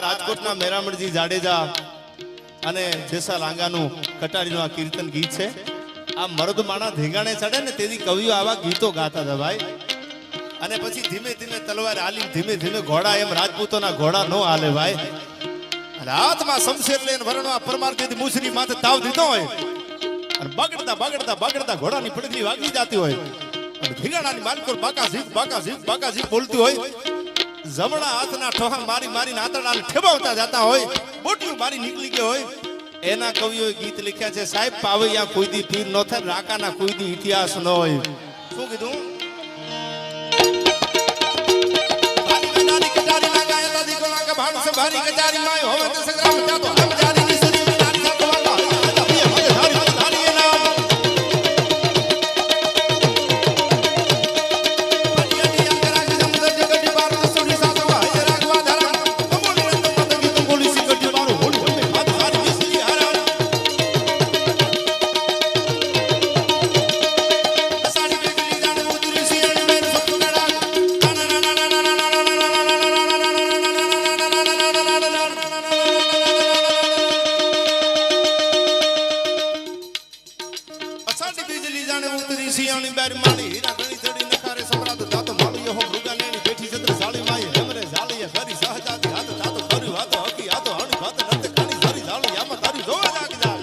રાજકોટના મેરામણજી જાડેજા અને જેસા લાંગાનું કટારીનું આ કીર્તન ગીત છે. આ મર્દ માણા ધીંગાણે ચડે ને તેથી કવિઓ આવા ગીતો ગાતા હતા ભાઈ. અને પછી ધીમે ધીમે તલવાર હાલી, ધીમે ધીમે ઘોડા, એમ રાજપૂતોના ઘોડા નો હાલે ભાઈ. હાથમાં શમશેર લઈને વરણવા પરમાર જેથી મુસરી માથે તાવ દીધો હોય અને બગડતા બગડતા બગડતા ઘોડાની પડગલી વાગી જતી હોય અને ધીંગાણાની માલકોર બાકા ઝીક બોલતી હોય. જમણા હાથના ઠોહા મારી મારીને આતરડાને ઠેબાવતા જતા હોય, બોટિયું મારી નીકળી ગયો હોય. એના કવિઓએ ગીત લખ્યા છે. સાહેબ પાવૈયા કોઈ દી પીર નો થાય, રાકાના કોઈ દી ઇતિહાસ ન હોય. શું કીધું? ભારી કચારી માય હોવે તો સંગ્રામ જાતો હમ જારી ની સરી નારી સાતો વાગા ધારી ધારી નામ પટિયાની અંગરા સમુદ્ર જગડી બાર સુડી સાતો હાય રાગવા ધરા કમોલી રંગ મત ગીત બોલી સિકડી બાર હોડી હોમે હાથ હારી મિસરી હારા સાડી બેગલી જાણ ઉતરી સિયાણી મેર સપના बिजली जाने उतरी सियाणी बैर माली हीरा घणी थड़ी नखारे सम्राट दातो मालियो हो मृगा नेनी बैठी छत्र साली माई हमरे जाली घरी सहजाती हाथ दातो भरी हाथ हकी हाथ हणी भात नत खानी सारी जाली यामा तारी जोवा जाग जाल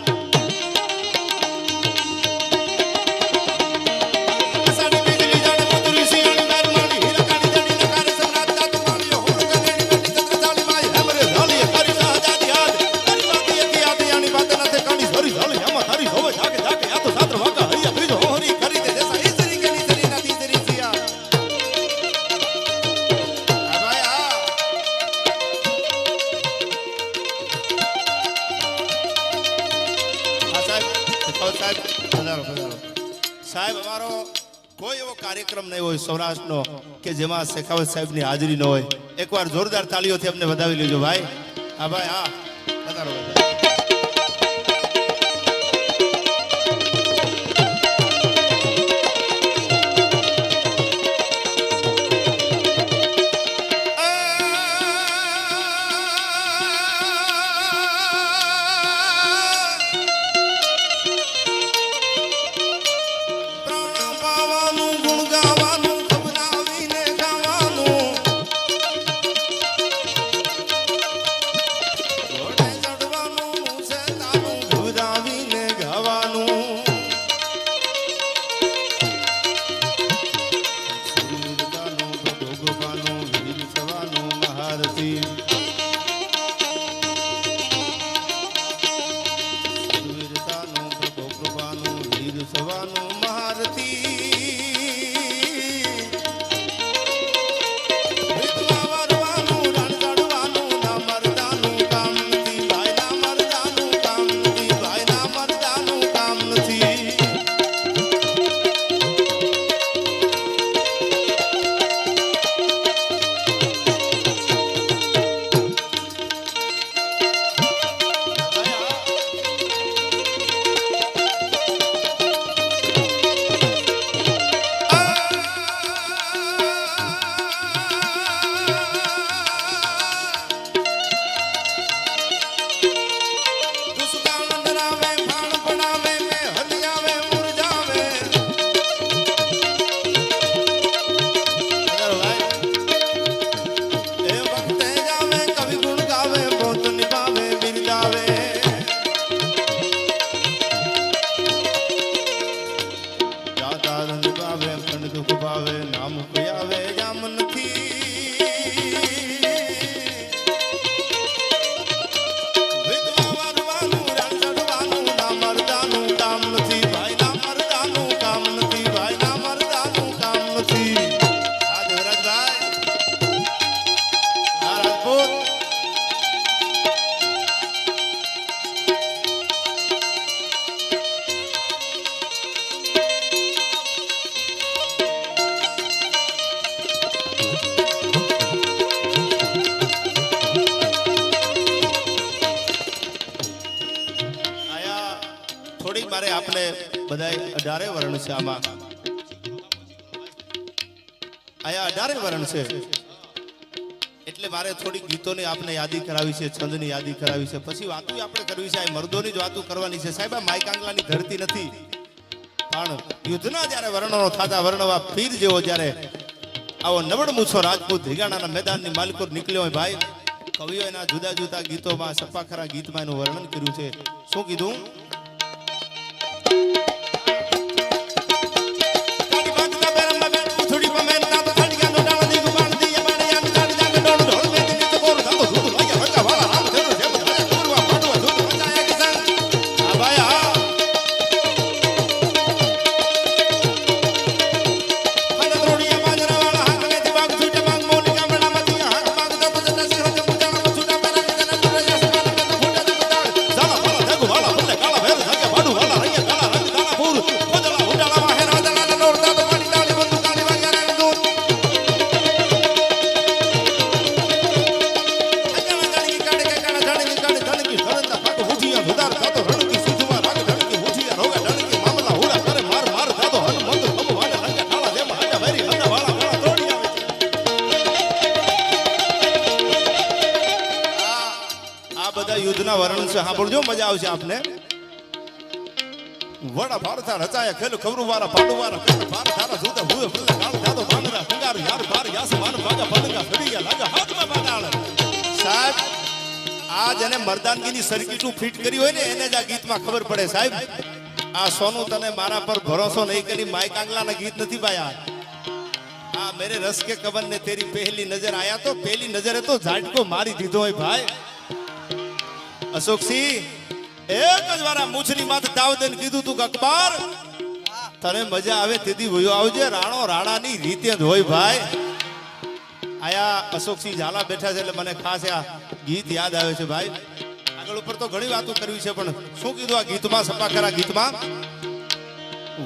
साडी बिजली जाने उतरी सियाणी बैर माली हीरा घणी थड़ी नखारे सम्राट दातो मालियो हो मृगा नेनी बैठी छत्र साली माई हमरे जाली घरी सहजाती हाथ हरी बाती हकी हाथ यानी बात नत खानी सारी जाली यामा तारी जोवा जाग जाग या तो सात्र वागा સાહેબ અમારો કોઈ એવો કાર્યક્રમ નહીં હોય સૌરાષ્ટ્રનો કે જેમાં શેખાવત સાહેબની હાજરી ન હોય. એકવાર જોરદાર તાળીઓથી અમને વધાવી લેજો ભાઈ. હા ભાઈ, હા વધારો. મારે આપને બધાય 18 વર્ણ છે આમાં આયા 18 વર્ણ છે એટલે મારે થોડી ગીતોની આપને યાદી કરાવી છે છંદની યાદી કરાવી છે પછી વાતો આપણે કરવી છે આ મર્દોની જ વાતો કરવાની છે સાહેબ આ માઈકાંગલાની ધરતી નથી પણ યુદ્ધના જ્યારે વર્ણનો થાતા વર્ણવા પીર જેવો જ્યારે આવો નવડ મૂછો રાજપૂત ધીગાણાના મેદાનની માલિકોર નીકળ્યો હોય ભાઈ કવિઓ એના જુદા જુદા ગીતોમાં સપાખરા ગીતમાં એનું વર્ણન કર્યું છે શું કીધું યુદ્ધના વર્ણન છે સાંભળજો મજા આવશે આપને વડા ભારતા રચાયા ખેલ ખબરું વાળા પાડું વાળા ભાર થારા જુદા ભૂએ ભૂલે ગાળ જાતો બાંગરા કંગાર યાર બાર યાસ માન ભાગા પલંગા ફડી ગયા લાગા હાથમાં બાડાળ સાહેબ આ જેને મર્દાનગીની સર્કિટું ફિટ કરી હોય ને એને જ આ ગીતમાં ખબર પડે સાહેબ આ સોનું તને મારા પર ભરોસો નહીં કરી માઈકાંગલાના ગીત નથી ભાઈ આ મેરે રસ કે કબન ને તેરી પહેલી નજર આયા તો પહેલી નજરે તો ઝાટકો મારી દીધો હોય ભાઈ અશોકસિંહ એક જ વાર મૂછની માથે તાવ દઈને કીધું તું અકબર તને મજા આવે તેથી વયો આવજે રાણો રાણાની રીતે જ હોય ભાઈ આયા અશોકસિંહ ઝાલા બેઠા છે એટલે મને ખાસ આ ગીત યાદ આવે છે ભાઈ આગળ ઉપર તો ઘણી વાતો કરવી છે પણ શું કીધું આ ગીતમાં સપાખરા ગીતમાં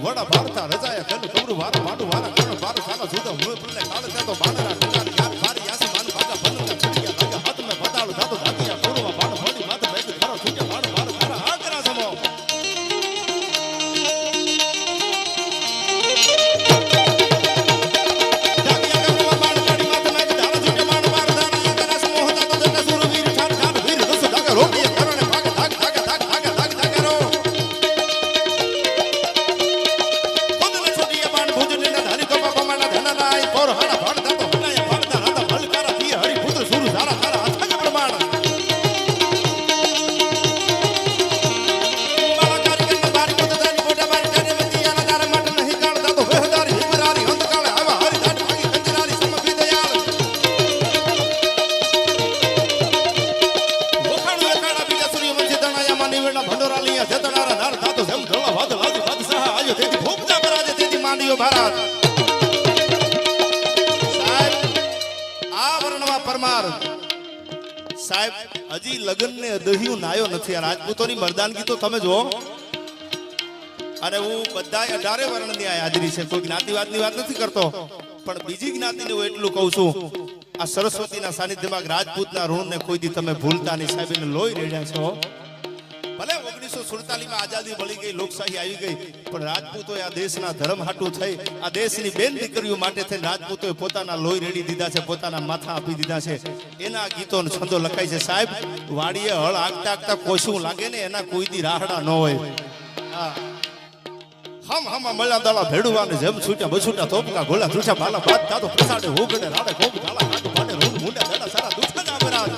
વડા ભારતા રજાયા ખેલ ખબરું વારા માડું વારા કરણ બાર સાલા જુદા હું પુલ્લે કાળ તો બાણરા કંગાર યાર ભારી યાસી માન ભાગા પલંગા છડિયા લાગા હાથ મે બતાડું દાદો દાદિયા પૂરવા બાણ ફોડી માથે બેગ ખરો છૂટે બાણ બાર ખરા આ કરા સમો સાહેબ હજી લગ્ન ને દહિયું નાયો નથી આ રાજપૂતોની મર્દાનગી તો તમે જો અને હું બધા 18 વર્ણની હાજરી છે કોઈ જ્ઞાતિવાદની વાત નથી કરતો પણ બીજી જ્ઞાતિને હું એટલું કહું છું આ સરસ્વતીના સાનિધ્યમાં રાજપૂતના ઋણને કોઈ દી તમે ભૂલતા નહીં સાહેબ એને લોહી રેડ્યા છો ભલે 1947 માં આઝાદી મળી ગઈ લોકશાહી આવી ગઈ પણ રાજપૂતોએ આ દેશના ધર્મ હાટું થઈ આ દેશની બેન દીકરીઓ માટે થઈને રાજપૂતોએ પોતાના લોહી રેડી દીધા છે પોતાના માથા આપી દીધા છે એના ગીતો અને છંદો લખાય છે સાહેબ વાડીએ હળ આગતા આગતા કોશું લાગે ને એના કોઈ દી રાહડા ન હોય હમ હમ મળ્યા દાડા ભેડુવાને જેમ છૂટ્યા બછૂટા તોપકા ગોલા ધૂછા બાલા બાદ તાતો પ્રસાડે હોગડે રાડે કોપ ઝાલા કાટુ પાડે રૂમ મુંડા દાડા સારા દુખા જ આબરાજ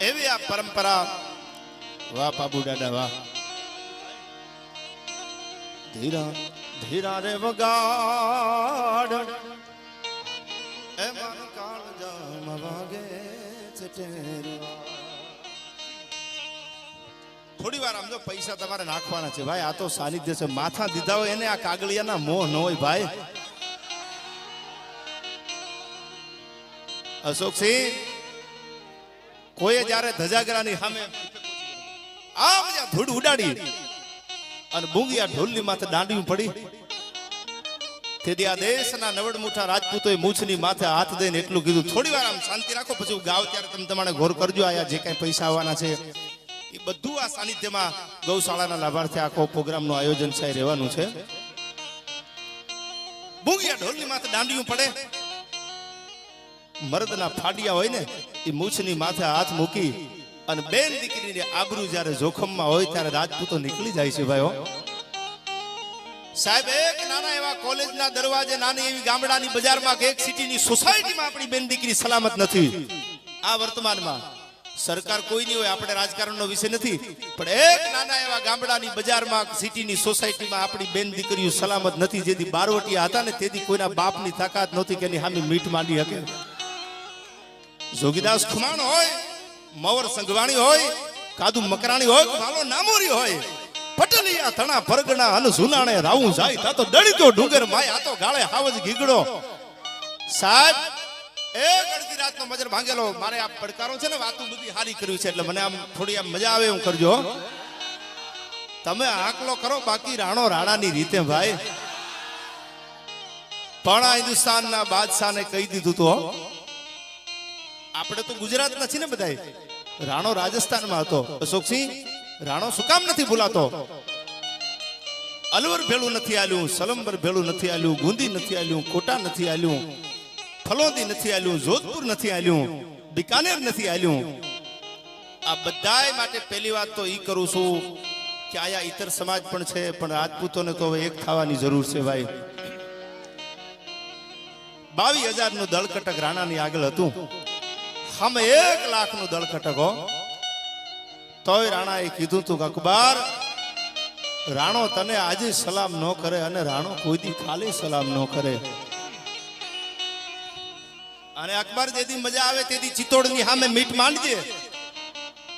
એવી આ પરંપરા. વાહ બાબુ દાદા વાહ. ધીરા ધીરા રે વગાડ એ મન કાળ જામ વાગે છે ટેરવા. થોડી વાર આમ જો પૈસા તમારે નાખવાના છે ભાઈ. આ તો સાનિધ્ય છે. માથા દીધા હોય એને આ કાગળિયાના મોહ ન હોય ભાઈ. અશોકસિંહ કોઈએ જ્યારે ધજાગરાની સામે આમ ધૂળ ઉડાડી અને બુંગિયા ઢોલની માથે દાંડિયું પડી, તેથી આ દેશના નવડમુઠા રાજપૂતોએ મૂછની માથે હાથ દઈને એટલું કીધું, થોડી વાર આમ શાંતિ રાખો, પછી હું ગાવ ત્યારે તમે તમારે ગોર કરજો. આયા જે કઈ પૈસા આવવાના છે એ બધું આ સાનિધ્યમાં ગૌશાળાના લાભાર્થે આખો પ્રોગ્રામનું આયોજન છે રહેવાનું છે. બુંગિયા ઢોલની માથે દાંડિયું પડે, મર્દના ફાડિયા હોય ને એ મૂછની માથે હાથ મૂકી અને બેન દીકરીની આબરૂ જ્યારે જોખમમાં હોય ત્યારે રાજપૂતો નીકળી જાય છે ભાઈઓ. સાહેબ એક નાના એવા કોલેજના દરવાજે, નાની એવી ગામડાની બજારમાં કે એક સિટીની સોસાયટીમાં આપણી બેન દીકરી સલામત નથી. આ વર્તમાનમાં સરકાર કોઈ નહીં હોય, આપણે રાજકારણનો વિષય નથી, પણ એક નાના એવા ગામડાની બજારમાં, સિટીની સોસાયટીમાં આપણી બેન દીકરીઓ સલામત નથી. જેથી બારવટિયા હતા ને તેથી કોઈના બાપની તાકાત નહોતી કે એની સામે મીઠ માંડી શકે. જોગીદાસ ખુમાણ હોય, મવર સંઘવાણી હોય, કાદુ મકરાણી હોય, ભાલો નામોરી હોય, પટલિયા તણા પરગણા અન સુનાણે રાવું જાય તા તો ડળી તો ડુંગર માય આ તો ગાળે હાવજ ગીગડો. સાહેબ એક અડધી રાતનો મજર ભાંગેલો. મારે આ પડકારો છે ને વાતું બધી હારી કર્યું છે એટલે મને આમ થોડી આમ મજા આવે એમ કરજો. તમે આકલો કરો, બાકી રાણો રાણાની રીતે ભાઈ. પણ આ હિન્દુસ્તાનના બાદશાહને કહી દીધું તો આપણે તો ગુજરાત નથી ને બધાય. રાણો રાજસ્થાનમાં હતો. અશોકસિંહ રાણો શું કામ નથી ભૂલાતો? અલવર ભેળું નથી આલ્યું, સલંબર ભેળું નથી આલ્યું, ગુંદી નથી આલ્યું, કોટા નથી આલ્યું, ફલોદી નથી આલ્યું, જોધપુર નથી આલ્યું, બિકાનેર નથી આલ્યું. આ બધાય માટે પહેલી વાત તો ઈ કરું છું કે આયા ઇતર સમાજ પણ છે, પણ રાજપૂતોને તો હવે એક થવાની જરૂર છે ભાઈ. 22,000 નું દળકટક રાણાની આગળ હતું, હમ 1 લાખ નું દળકટક હો. તોય રાણાએ કીધું તું કે અકબર, રાણો તને આજે સલામ ન કરે અને રાણો કોઈ દી ખાલી સલામ ન કરે. અને અકબર જેથી મજા આવે તેથી ચિત્તોડની સામે મીટ માંડજે.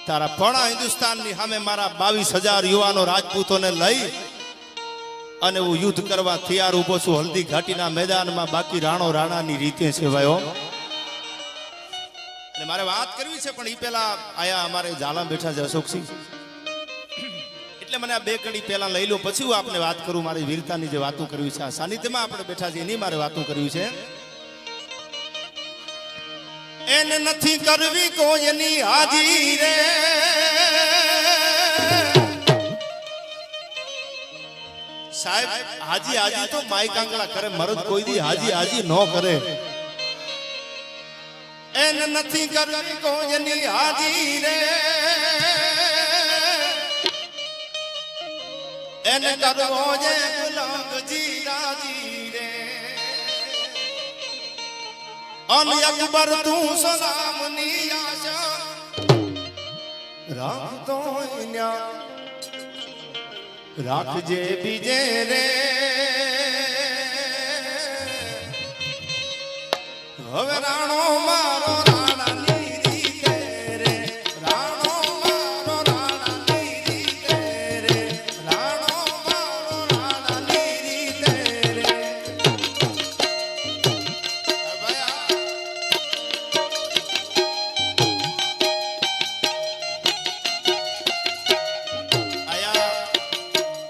તારા પણા હિન્દુસ્તાનની સામે મારા 22,000 યુવાનો રાજપૂતોને લઈ અને હું યુદ્ધ કરવા તૈયાર ઉભો છું હલ્દી ઘાટીના મેદાનમાં. બાકી રાણો રાણાની રીતે છે ભાઈઓ. અને મારે વાત કરવી છે પણ એ પેલા આયા અમારે ઝાલા બેઠા છે અશોકસિંહ, એટલે મને આ 2 કડી પહેલા લઈ લો, પછી હું આપને વાત કરું. મારી વીરતાની જે વાતો કરવી છે, આ સાનિધ્યમાં આપણે બેઠા છે એની મારે વાતો કરવી છે. એને નથી કરવી કોઈની હાજી રે, સાહેબ હાજી હાજી તો માઈ કાંગડા કરે, મરદ કોઈ દી હાજી હાજી ન કરે. એને નથી કરવી કોઈની હાજી રે, એને કરવો જે ગુલામજી રાજી રે. અને અકબર તું સલામની આશા રાખતો રાખજે બીજે રે. હવે રાણો મારો રાણાની રીતે રે, રાણો મારો રાણાની રીતે રે, રાણો મારો રાણાની રીતે રે.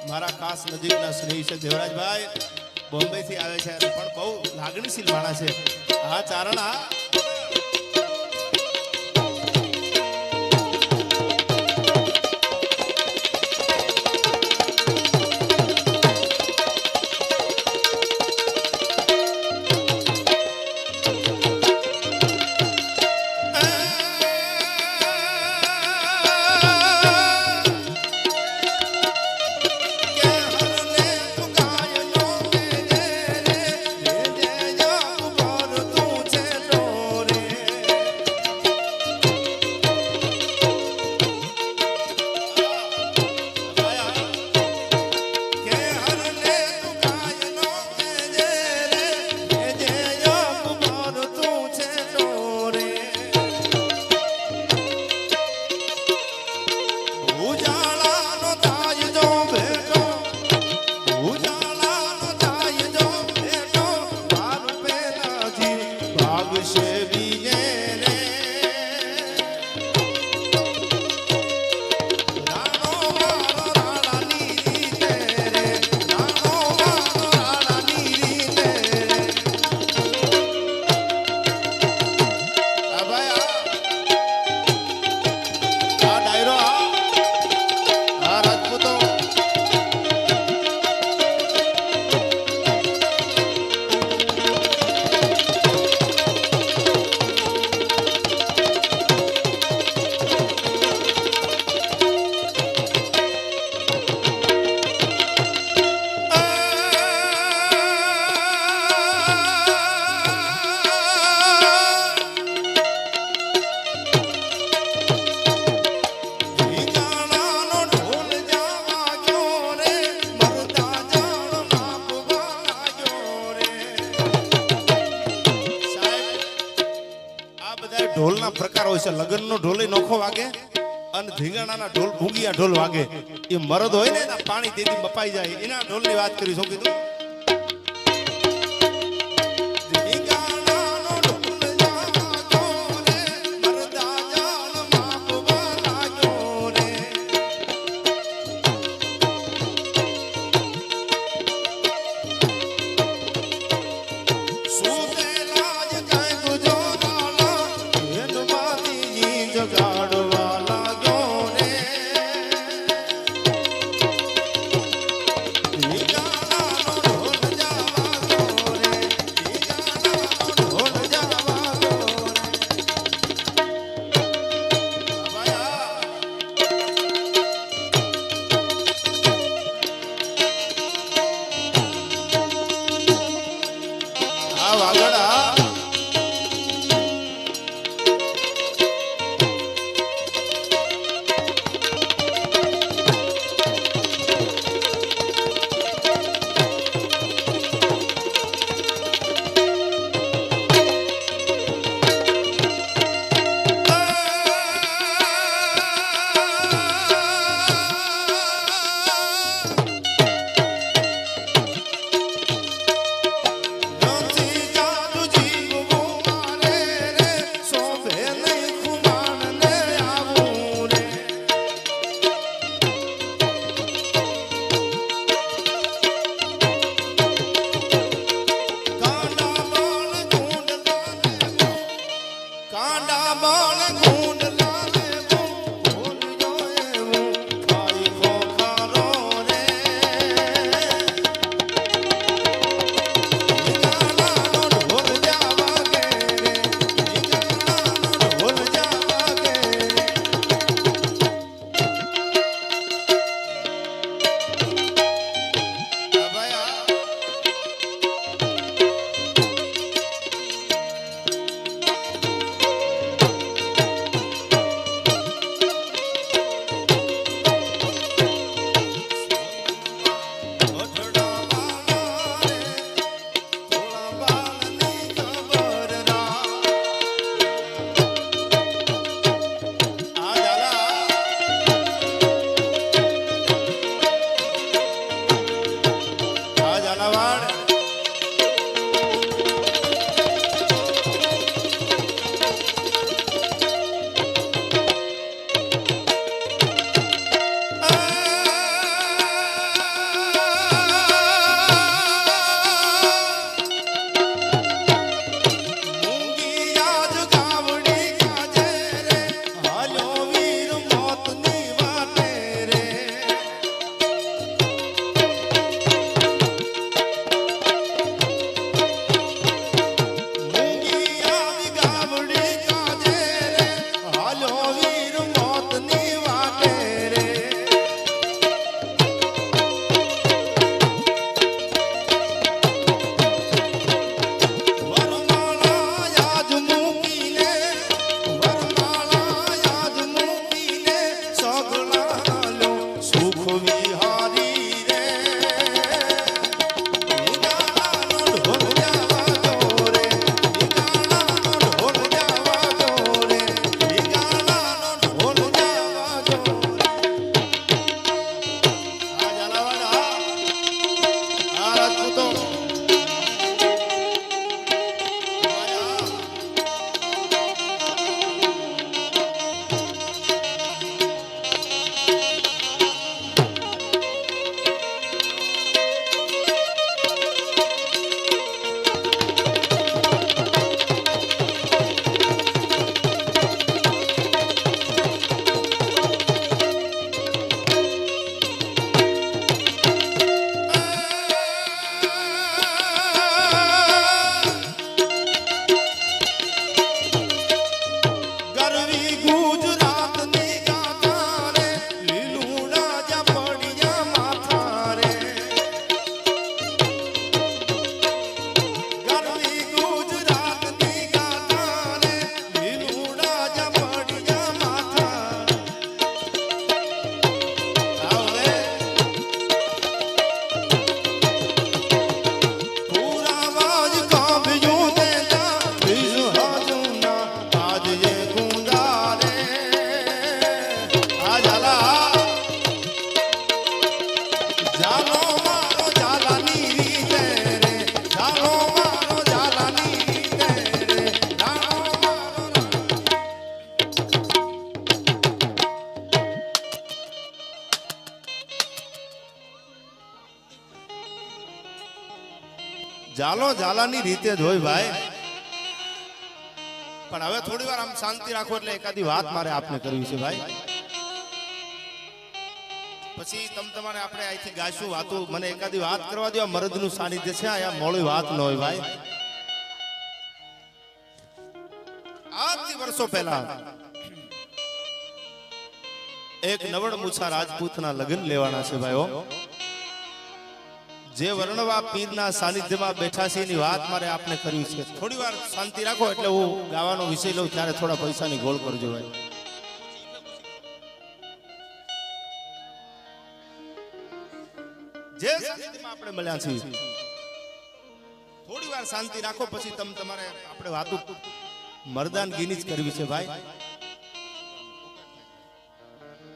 મારા ખાસ નજીકના સ્નેહી છે દેવરાજભાઈ, બોમ્બે થી આવે છે પણ બહુ લાગણીશીલ માણસ છે. હા ચારણા પછી લગ્નનો ઢોલે નોખો વાગે અને ધીંગાણાના ઢોલ ભૂંગિયા ઢોલ વાગે એ મરદ હોય ને એના પાણી તેથી બપાઈ જાય એના ઢોલની વાત કરી શું કીધું જાલો જાલાની રીતે જ હોય ભાઈ. પણ હવે થોડી વાર આમ શાંતિ રાખો એટલે એકાદી વાત મારે આપને કરવી છે ભાઈ. પછી તમારે આપણે અહીંથી ગાશું વાતો. મને એકાદી વાત કરવા દો. મરદનું સાનિધ્ય છે અહીંયા, મોળી વાત ન હોય ભાઈ. આજથી વર્ષો પહેલા એક નવડ મૂછા રાજપૂતના લગ્ન લેવાના છે ભાઈઓ. જે વર્ણવા પીરના સાનિધ્યમાં બેઠા છે એની વાત મારે આપને કરવી છે. થોડી વાર શાંતિ રાખો એટલે હું ગાવાનો વિષય લઉં ત્યારે થોડા પૈસાની ગોળ કરજો ભાઈ. જે સાનિધ્યમાં આપણે મળ્યા છીએ થોડી વાર શાંતિ રાખો. પછી તમારે આપણે વાતો મર્દાનગીની જ કરવી છે ભાઈ.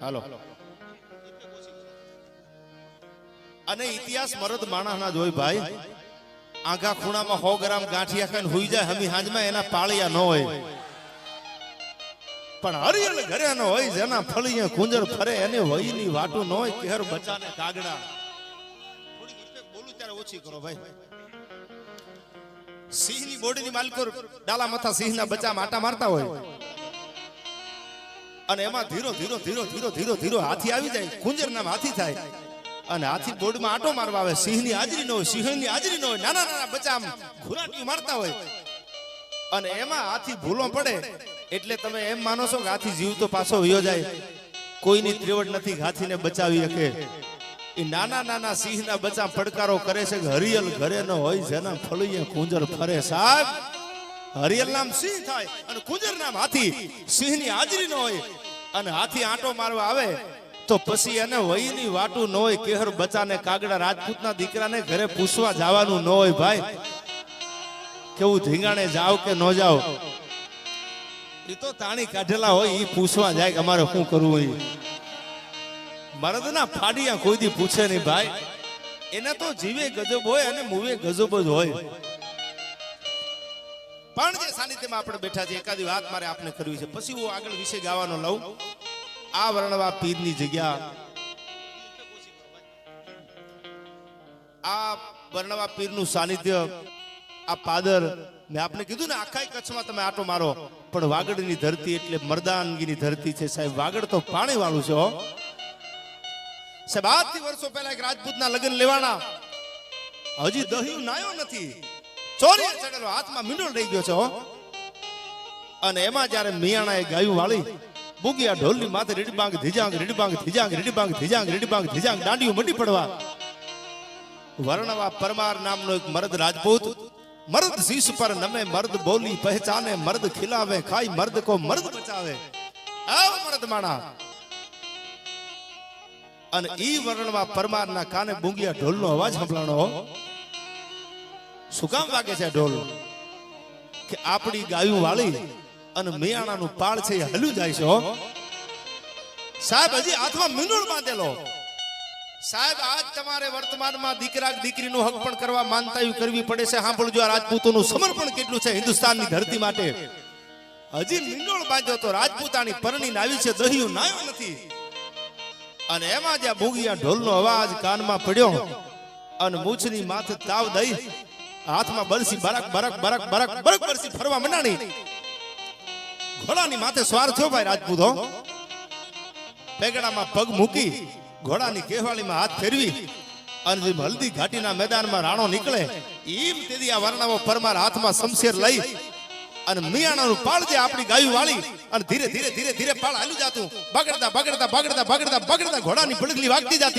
હાલો. અને ઇતિહાસ મરદ માણસના જ હોય ભાઈ. આંખા ખૂણામાં 100 ગ્રામ ગાંઠિયા ખાઈને હુઈ જાય હમી હાંજમાં એના પાળિયા ન હોય. પણ હરિયલ ઘરે ન હોય જેના ફળીએ કુંજર ફરે એને વહીની વાટું ન હોય કેહર બચાને કાગડા. થોડી બોલું ત્યારે ઓછી કરો ભાઈ. સિંહની બોડીની માલિકો ડાલા માથા સિંહના બચ્ચા માટા મારતા હોય અને એમાં ધીરો ધીરો ધીરો ધીરો ધીરો ધીરો હાથી આવી જાય. કુંજર નામ હાથી થાય અને હાથી બોર્ડમાં આટો મારવા આવે. સિંહની હાજરી ન હોય, સિંહની હાજરી ન હોય, નાના નાના બચ્ચા આમ ઘુરાટી મારતા હોય અને એમાં હાથી ભૂલો પડે એટલે તમે એમ માનો છો કે હાથી જીવતો પાછો વયો જાય. કોઈની ત્રેવડ નથી હાથીને બચાવી શકે. એ નાના નાના સિંહના બચ્ચા પડકારો કરે છે કે હરિયલ ઘરે ન હોય જેના ફળીએ કુંજર ફરે. સાહેબ હરિયલ નામ સિંહ થાય અને કુંજર નામ હાથી. સિંહની હાજરી ન હોય અને હાથી આંટો મારવા આવે તો પછી એને વહીની વાટું ન હોય કેહર બચાને કાગડા. રાજપૂતના દીકરાને ઘરે પૂછવા જવાનું ન હોય ભાઈ. કેવું ધીંગાણે જાવ કે ન જાવ એ તો તાણી કાઢેલા હોય એ પૂછવા જાય કે અમારે શું કરવું હોય. મરદના ફાડિયા કોઈ દી પૂછે નહીં ભાઈ. એને તો જીવે ગજબ હોય અને મૂવે ગજબ જ હોય. પણ જે સાનિધ્યમાં આપણે બેઠા છે એકાદી વાત મારે આપને કરવી છે. પછી હું આગળ વિશે ગાવાનો લઉં. આ વર્ણવા પીરની જગ્યા, આ વર્ણવા પીરનું સાનિધ્ય, આ પાદર મેં આપને કીધું ને આખા કચ્છમાં તમે આટો મારો પણ વાગડની ધરતી એટલે મર્દાનગીની ધરતી છે સાહેબ. વાગડ તો પાણી વાળું છે હો સાહેબ. 8 વર્ષો પહેલા એક રાજપૂતના લગ્ન લેવાના. હજી દહિયું નાયો નથી. ચોરીએ ચડેલો હાથમાં મીંડોળ રહી ગયો છે હો. અને એમાં જ્યારે મિયાણાએ ગાયું વાળી બુગિયા ઢોલની માથે રીડબાંગ ધીજાંગ રીડબાંગ ધીજાંગ રીડબાંગ ધીજાંગ રીડબાંગ ધીજાંગ દાંડીઓ મંડી પડવા. વર્ણવા પરમાર નામનો એક મર્દ રાજપૂત મર્દ શીશ પર નમે મર્દ બોલી પહેચાને મર્દ ખિલાવે ખાઈ મર્દ કો મર્દ બચાવે. આવ મર્દ માણા. અને ઈ વર્ણવા પરમારના કાને બુંગિયા ઢોલનો અવાજ સંભળાણો. શું કામ વાગે છે ઢોલ? કે આપણી ગાયું વાળી અને મિયાણાનું પાળ છે એ હલ્યું જાય છે સાહેબ. હજી હાથમાં મીંડોળ બાંધેલો. સાહેબ આજ તમારે વર્તમાનમાં દીકરા દીકરીનું હક પણ કરવા માનતાયું કરવી પડે છે. સાંભળજો આ રાજપૂતોનું સમર્પણ કેટલું છે હિન્દુસ્તાનની ધરતી માટે. હજી મીંડોળ બાંધ્યો તો રાજપૂતાણી પરણીને આવી છે, દહિયું નાયો નથી. અને એમાં જ્યાં બુગિયા ઢોલનો અવાજ કાનમાં પડ્યો અને મૂછની માથે તાવ દઈ હાથમાં બરસી બરક બરક બરક બરક બરક બરસી ફરવા મંડાણી. ઘોડાની માથે સવાર થયો ભાઈ રાજપૂતો. પેગડામાં પગ મૂકી ઘોડાની કેહવાળીમાં હાથ ફેરવી અને જેમ હલ્દી ઘાટીના મેદાનમાં રાણો નીકળે એમ તેથી આ વર્ણવો પરમાર હાથમાં શમશેર લઈ અને મિયાણાનું પાળ જે આપણી ગાયું વાળી અને ધીરે ધીરે ધીરે ધીરે પાળ હાલ્યું જાતું. બગડતા બગડતા બગડતા બગડતા બગડતા ઘોડાની પડગલી વાગતી જાતી.